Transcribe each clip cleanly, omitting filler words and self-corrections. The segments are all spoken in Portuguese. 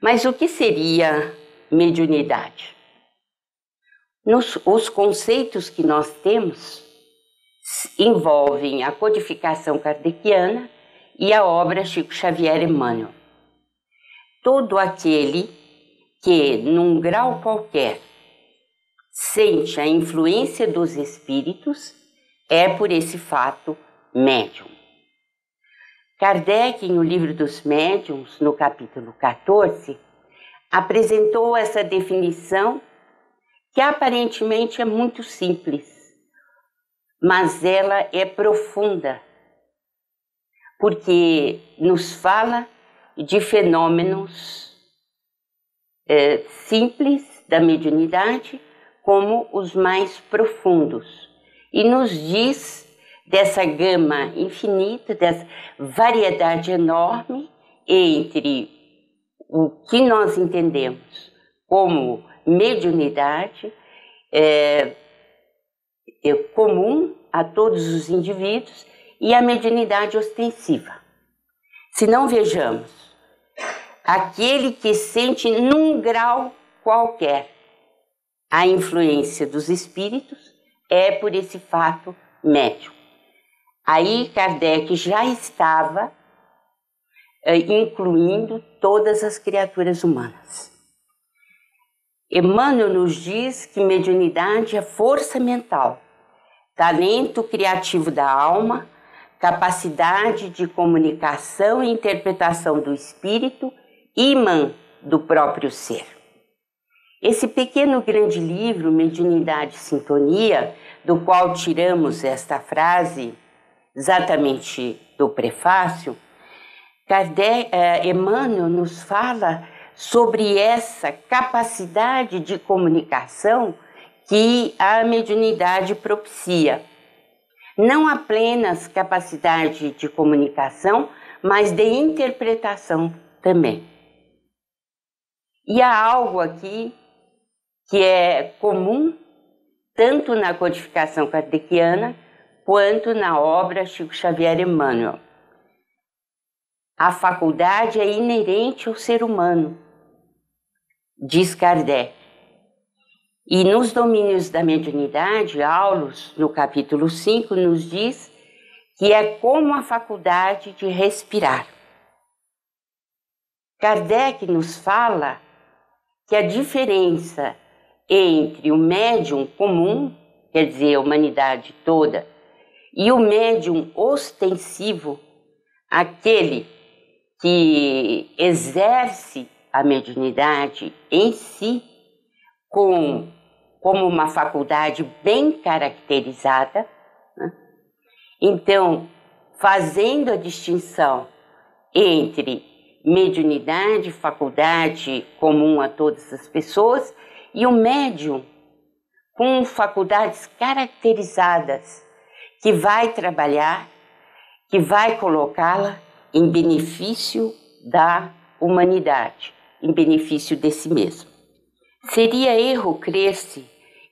Mas o que seria mediunidade? Os conceitos que nós temos envolvem a codificação kardeciana e a obra Chico Xavier Emmanuel. Todo aquele que, num grau qualquer, sente a influência dos espíritos é, por esse fato, médium. Kardec, no Livro dos Médiuns, no capítulo 14, apresentou essa definição que aparentemente é muito simples, mas ela é profunda, porque nos fala de fenômenos simples da mediunidade como os mais profundos, e nos diz dessa gama infinita, dessa variedade enorme entre o que nós entendemos como mediunidade, comum a todos os indivíduos, e a mediunidade ostensiva. Se não vejamos, aquele que sente num grau qualquer a influência dos espíritos é, por esse fato, médium. Aí Kardec já estava incluindo todas as criaturas humanas. Emmanuel nos diz que mediunidade é força mental, talento criativo da alma, capacidade de comunicação e interpretação do espírito, ímã do próprio ser. Esse pequeno grande livro, Mediunidade e Sintonia, do qual tiramos esta frase exatamente do prefácio, Emmanuel nos fala sobre essa capacidade de comunicação que a mediunidade propicia. Não apenas capacidade de comunicação, mas de interpretação também. E há algo aqui que é comum tanto na codificação kardeciana quanto na obra Chico Xavier Emmanuel. A faculdade é inerente ao ser humano, diz Kardec. E nos domínios da mediunidade, Aulus, no capítulo 5, nos diz que é como a faculdade de respirar. Kardec nos fala que a diferença entre o médium comum, quer dizer, a humanidade toda, e o médium ostensivo, aquele que exerce a mediunidade em si como uma faculdade bem caracterizada, né? Então, fazendo a distinção entre mediunidade, faculdade comum a todas as pessoas, e o médium com faculdades caracterizadas, que vai trabalhar, que vai colocá-la em benefício da humanidade, em benefício de si mesmo. Seria erro crer-se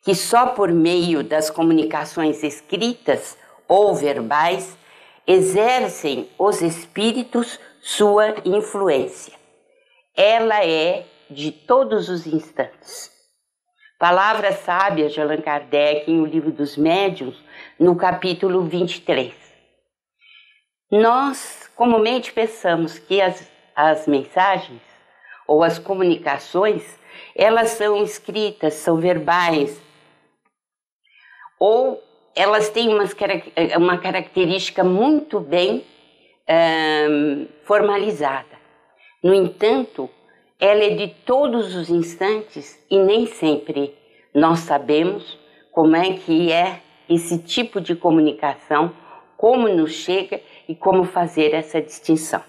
que só por meio das comunicações escritas ou verbais exercem os espíritos sua influência. Ela é de todos os instantes. Palavras sábias de Allan Kardec em O Livro dos Médiuns, no capítulo 23. Nós comumente pensamos que as mensagens ou as comunicações, elas são escritas, são verbais, ou elas têm uma característica muito bem formalizada. No entanto, ela é de todos os instantes e nem sempre nós sabemos como é que é esse tipo de comunicação, como nos chega e como fazer essa distinção.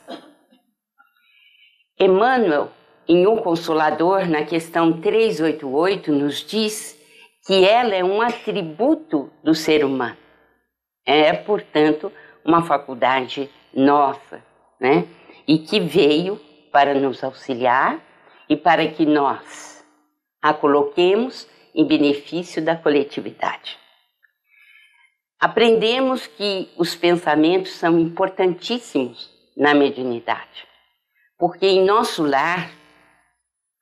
Emmanuel, em O Consolador, na questão 388, nos diz que ela é um atributo do ser humano. É, portanto, uma faculdade nossa, né? E que veio para nos auxiliar e para que nós a coloquemos em benefício da coletividade. Aprendemos que os pensamentos são importantíssimos na mediunidade, porque em nosso lar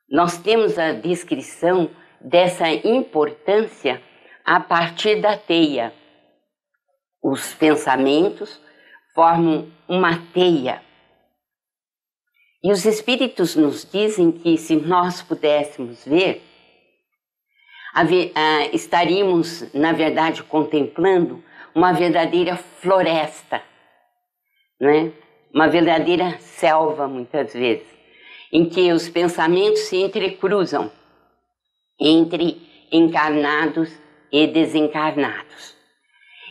Nós temos a descrição dessa importância a partir da teia. Os pensamentos formam uma teia. E os espíritos nos dizem que, se nós pudéssemos ver, estaríamos, na verdade, contemplando uma verdadeira floresta, não é? Uma verdadeira selva, muitas vezes, em que os pensamentos se entrecruzam entre encarnados e desencarnados.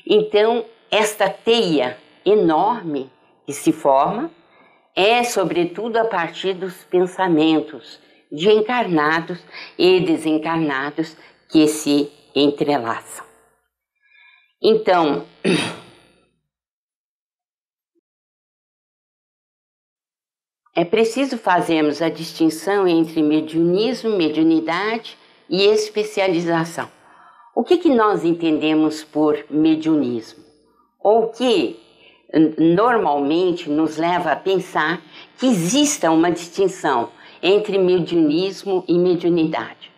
Então, esta teia enorme que se forma é, sobretudo, a partir dos pensamentos de encarnados e desencarnados que se entrelaçam. Então, é preciso fazermos a distinção entre mediunismo, mediunidade e especialização. O que nós entendemos por mediunismo? Ou que normalmente nos leva a pensar que exista uma distinção entre mediunismo e mediunidade.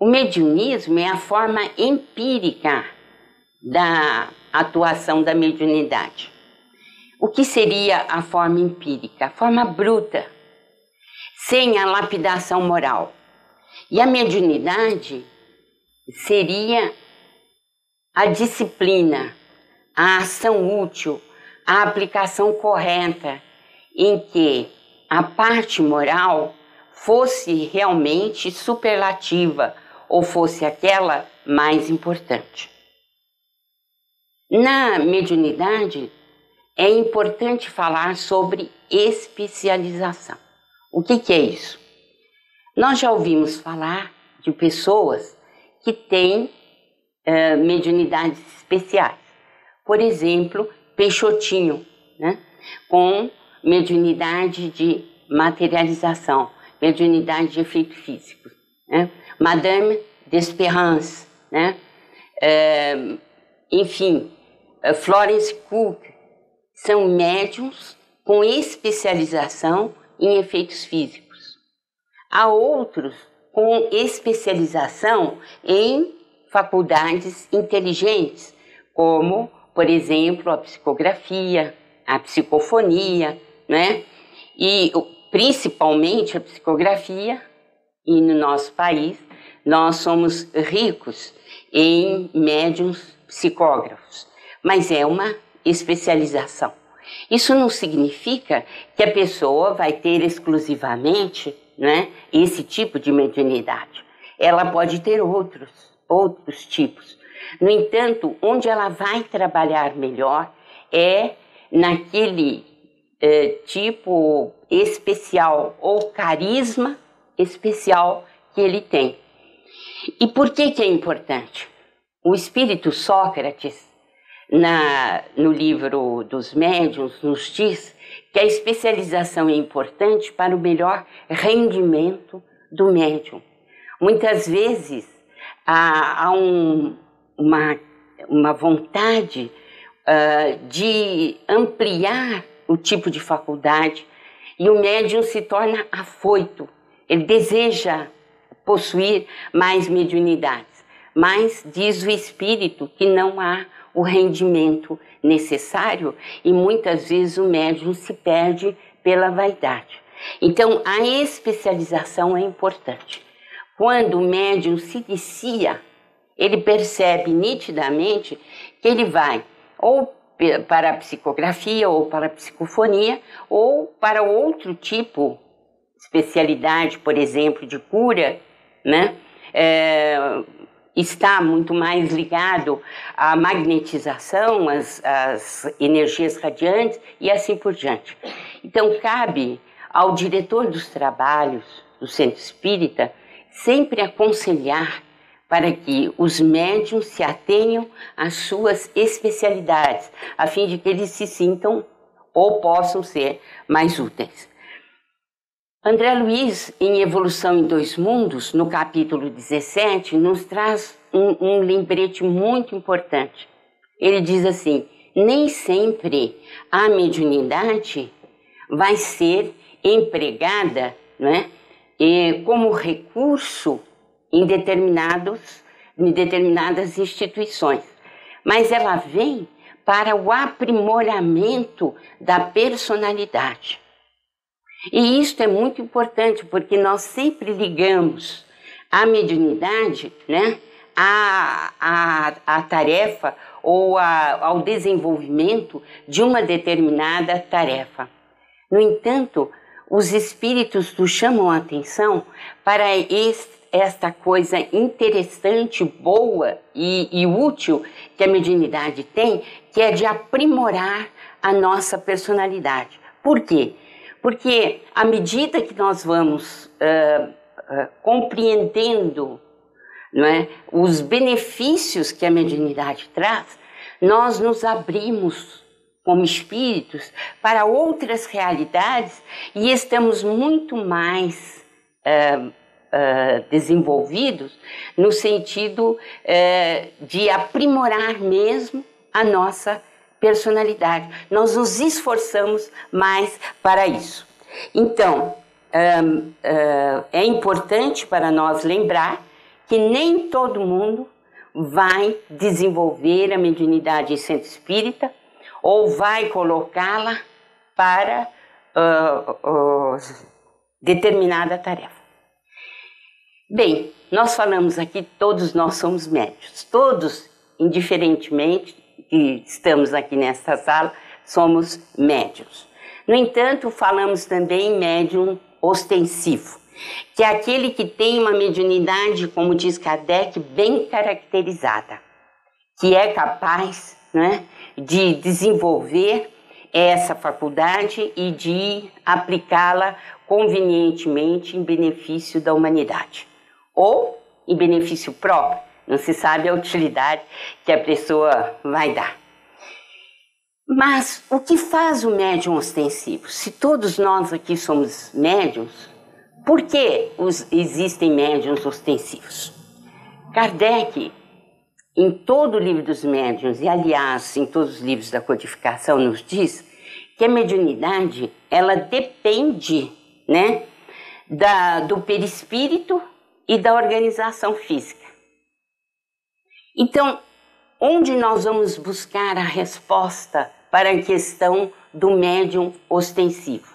O mediunismo é a forma empírica da atuação da mediunidade. O que seria a forma empírica? A forma bruta, sem a lapidação moral. E a mediunidade seria a disciplina, a ação útil, a aplicação correta, em que a parte moral fosse realmente superlativa ou fosse aquela mais importante. Na mediunidade, é importante falar sobre especialização. O que é isso? Nós já ouvimos falar de pessoas que têm mediunidades especiais. Por exemplo, Peixotinho, né? Com mediunidade de materialização, mediunidade de efeito físico. Né? Madame d'Espérance, né? Enfim, Florence Cook, são médiums com especialização em efeitos físicos. Há outros com especialização em faculdades inteligentes, como, por exemplo, a psicografia, a psicofonia, né? E principalmente a psicografia, e no nosso país nós somos ricos em médiums psicógrafos, mas é uma especialização. Isso não significa que a pessoa vai ter exclusivamente, né, esse tipo de mediunidade. Ela pode ter outros tipos. No entanto, onde ela vai trabalhar melhor é naquele tipo especial ou carisma especial que ele tem. E por que é importante? O espírito Sócrates, no livro dos médiuns, nos diz que a especialização é importante para o melhor rendimento do médium. Muitas vezes há uma vontade de ampliar o tipo de faculdade e o médium se torna afoito. Ele deseja possuir mais mediunidades, mas diz o espírito que não há o rendimento necessário e muitas vezes o médium se perde pela vaidade. Então, a especialização é importante. Quando o médium se inicia, ele percebe nitidamente que ele vai ou para a psicografia, ou para a psicofonia, ou para outro tipo de especialidade, por exemplo, de cura, né? Está muito mais ligado à magnetização, às energias radiantes e assim por diante. Então, cabe ao diretor dos trabalhos do Centro Espírita sempre aconselhar para que os médiuns se atenham às suas especialidades, a fim de que eles se sintam ou possam ser mais úteis. André Luiz, em Evolução em Dois Mundos, no capítulo 17, nos traz um lembrete muito importante. Ele diz assim: nem sempre a mediunidade vai ser empregada, né, como recurso em determinadas instituições, mas ela vem para o aprimoramento da personalidade. E isso é muito importante, porque nós sempre ligamos a mediunidade, né, à tarefa ou ao desenvolvimento de uma determinada tarefa. No entanto, os espíritos nos chamam a atenção para esta coisa interessante, boa e útil que a mediunidade tem, que é de aprimorar a nossa personalidade. Por quê? Porque à medida que nós vamos compreendendo, não é, os benefícios que a mediunidade traz, nós nos abrimos como espíritos para outras realidades e estamos muito mais desenvolvidos no sentido de aprimorar mesmo a nossa personalidade. Nós nos esforçamos mais para isso. Então, é importante para nós lembrar que nem todo mundo vai desenvolver a mediunidade em centro espírita ou vai colocá-la para determinada tarefa. Bem, nós falamos aqui, todos nós somos médiuns, todos, indiferentemente que estamos aqui nesta sala, somos médiuns. No entanto, falamos também em médium ostensivo, que é aquele que tem uma mediunidade, como diz Kardec, bem caracterizada, que é capaz, né, de desenvolver essa faculdade e de aplicá-la convenientemente em benefício da humanidade, ou em benefício próprio, não se sabe a utilidade que a pessoa vai dar. Mas o que faz o médium ostensivo? Se todos nós aqui somos médiums, por que existem médiuns ostensivos? Kardec, em todo o livro dos médiuns, e aliás em todos os livros da codificação, nos diz que a mediunidade, ela depende, né, do perispírito e da organização física. Então, onde nós vamos buscar a resposta para a questão do médium ostensivo,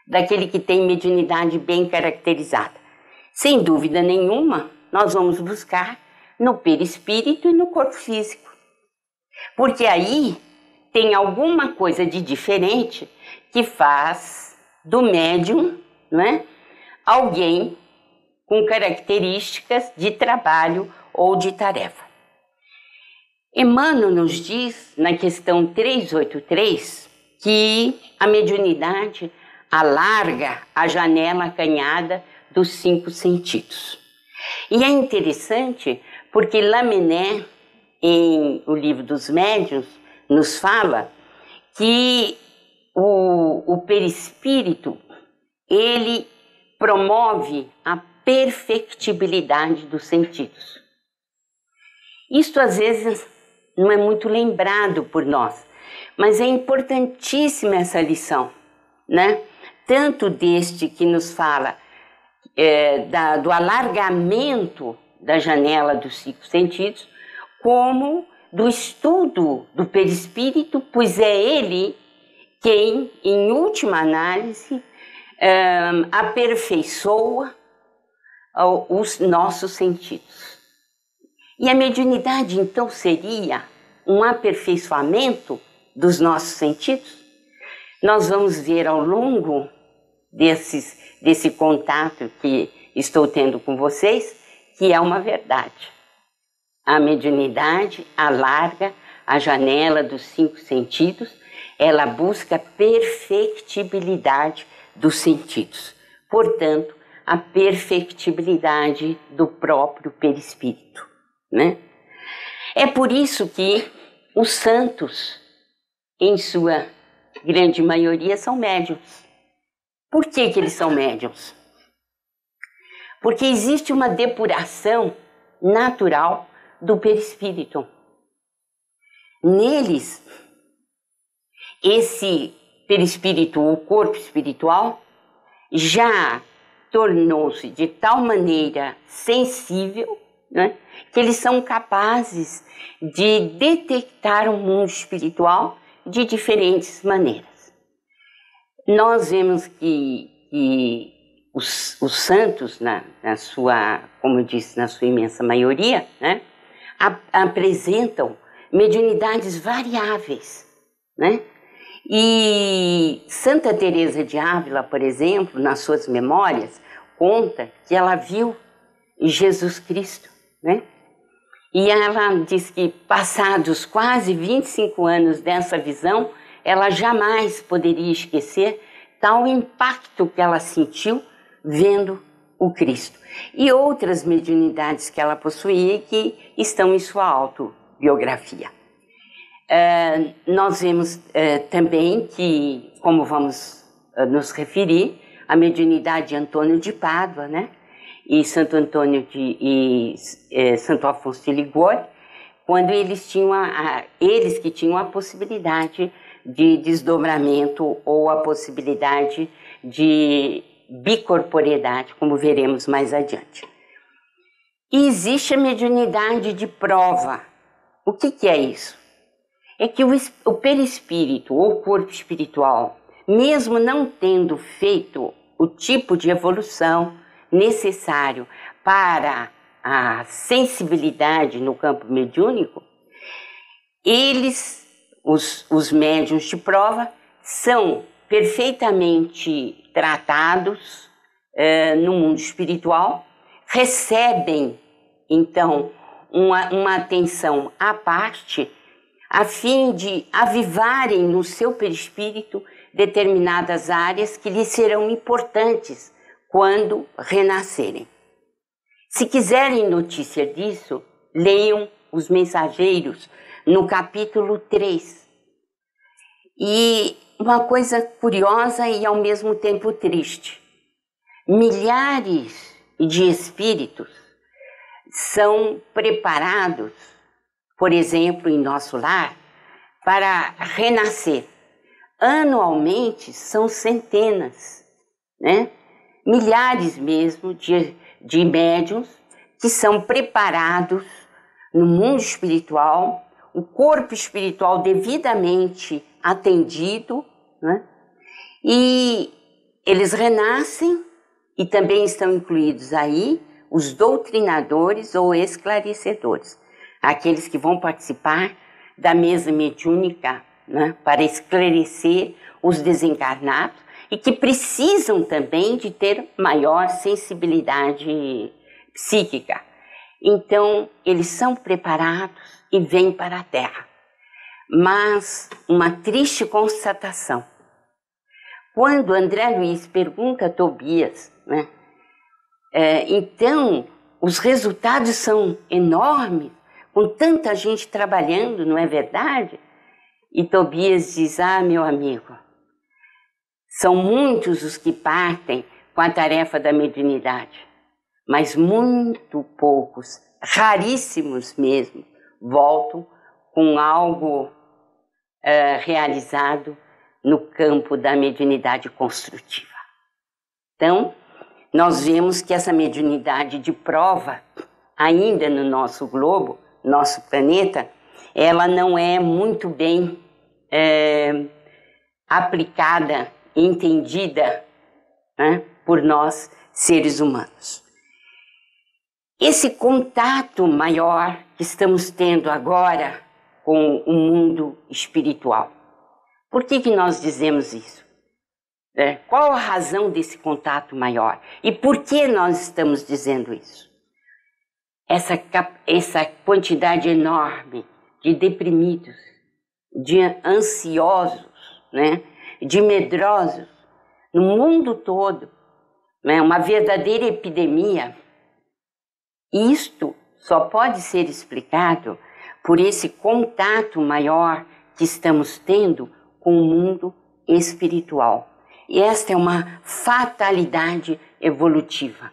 daquele que tem mediunidade bem caracterizada? Sem dúvida nenhuma, nós vamos buscar no perispírito e no corpo físico, porque aí tem alguma coisa de diferente que faz do médium, não é, alguém com características de trabalho ou de tarefa. Emmanuel nos diz, na questão 383, que a mediunidade alarga a janela acanhada dos 5 sentidos. E é interessante porque Lamennais, em O Livro dos Médiuns, nos fala que o perispírito, ele promove a perfectibilidade dos sentidos. Isto às vezes não é muito lembrado por nós, mas é importantíssima essa lição, né? Tanto deste que nos fala do alargamento da janela dos 5 sentidos, como do estudo do perispírito, pois é ele quem, em última análise, aperfeiçoa os nossos sentidos. E a mediunidade, então, seria um aperfeiçoamento dos nossos sentidos? Nós vamos ver ao longo desse contato que estou tendo com vocês, que é uma verdade. A mediunidade alarga a janela dos 5 sentidos, ela busca a perfectibilidade dos sentidos, portanto, a perfectibilidade do próprio perispírito, né? É por isso que os santos, em sua grande maioria, são médiuns. Por que eles são médiuns? Porque existe uma depuração natural do perispírito. Neles, esse perispírito, o corpo espiritual, já tornou-se de tal maneira sensível, né, que eles são capazes de detectar o mundo espiritual de diferentes maneiras. Nós vemos que os santos, na sua, como eu disse, na sua imensa maioria, né, apresentam mediunidades variáveis, né? E Santa Teresa de Ávila, por exemplo, nas suas memórias, conta que ela viu Jesus Cristo, né? E ela diz que, passados quase 25 anos dessa visão, ela jamais poderia esquecer tal impacto que ela sentiu vendo o Cristo. E outras mediunidades que ela possuía que estão em sua autobiografia. Nós vemos também que, como vamos nos referir, a mediunidade de Antônio de Pádua, né? E Santo Antônio e Santo Afonso de Ligório, quando eles tinham eles que tinham a possibilidade de desdobramento ou a possibilidade de bicorporeidade, como veremos mais adiante. E existe a mediunidade de prova. O que é isso? É que o perispírito ou corpo espiritual, mesmo não tendo feito o tipo de evolução necessário para a sensibilidade no campo mediúnico, os médiuns de prova, são perfeitamente tratados no mundo espiritual, recebem então uma atenção à parte, a fim de avivarem no seu perispírito determinadas áreas que lhes serão importantes quando renascerem. Se quiserem notícia disso, leiam Os Mensageiros, no capítulo 3. E uma coisa curiosa e ao mesmo tempo triste: milhares de espíritos são preparados, por exemplo, em nosso lar, para renascer. Anualmente são centenas, né? Milhares mesmo de médiuns que são preparados no mundo espiritual, o corpo espiritual devidamente atendido, né? E eles renascem, e também estão incluídos aí os doutrinadores ou esclarecedores, aqueles que vão participar da mesa mediúnica, né, para esclarecer os desencarnados e que precisam também de ter maior sensibilidade psíquica. Então, eles são preparados e vêm para a Terra. Mas uma triste constatação: quando André Luiz pergunta a Tobias, né, então os resultados são enormes, com tanta gente trabalhando, não é verdade? E Tobias diz: meu amigo, são muitos os que partem com a tarefa da mediunidade, mas muito poucos, raríssimos mesmo, voltam com algo realizado no campo da mediunidade construtiva. Então, nós vemos que essa mediunidade de prova, ainda no nosso globo, nosso planeta, ela não é muito bem aplicada, entendida, né, por nós, seres humanos. Esse contato maior que estamos tendo agora com o mundo espiritual. Por que nós dizemos isso? Qual a razão desse contato maior? E por que nós estamos dizendo isso? Essa quantidade enorme de deprimidos, de ansiosos, né, de medrosos, no mundo todo, né, uma verdadeira epidemia. Isto só pode ser explicado por esse contato maior que estamos tendo com o mundo espiritual. E esta é uma fatalidade evolutiva.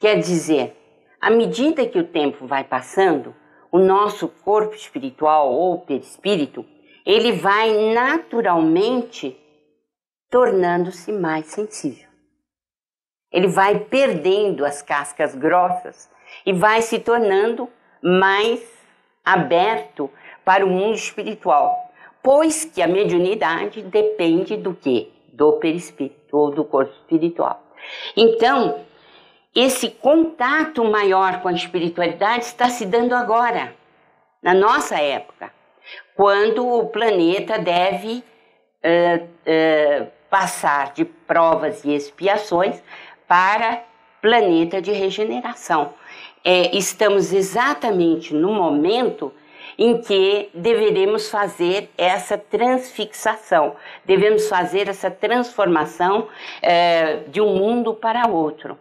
Quer dizer, à medida que o tempo vai passando, o nosso corpo espiritual ou perispírito, ele vai naturalmente tornando-se mais sensível. Ele vai perdendo as cascas grossas e vai se tornando mais aberto para o mundo espiritual, pois que a mediunidade depende do quê? Do perispírito ou do corpo espiritual. Então, esse contato maior com a espiritualidade está se dando agora, na nossa época, quando o planeta deve passar de provas e expiações para planeta de regeneração. Estamos exatamente no momento em que deveremos fazer essa transfixação, devemos fazer essa transformação de um mundo para outro.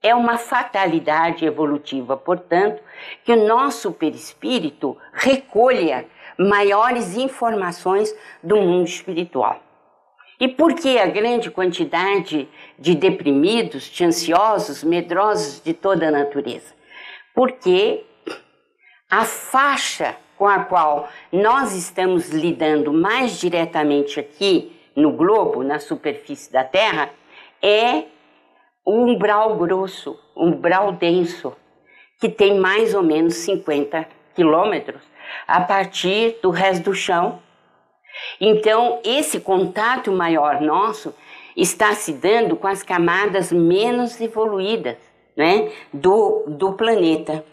É uma fatalidade evolutiva, portanto, que o nosso perispírito recolha maiores informações do mundo espiritual. E por que a grande quantidade de deprimidos, de ansiosos, medrosos de toda a natureza? Porque a faixa com a qual nós estamos lidando mais diretamente aqui no globo, na superfície da Terra, é o umbral grosso, o umbral denso, que tem mais ou menos 50 quilômetros a partir do resto do chão. Então, esse contato maior nosso está se dando com as camadas menos evoluídas, né, do planeta.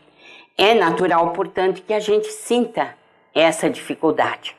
É natural, portanto, que a gente sinta essa dificuldade.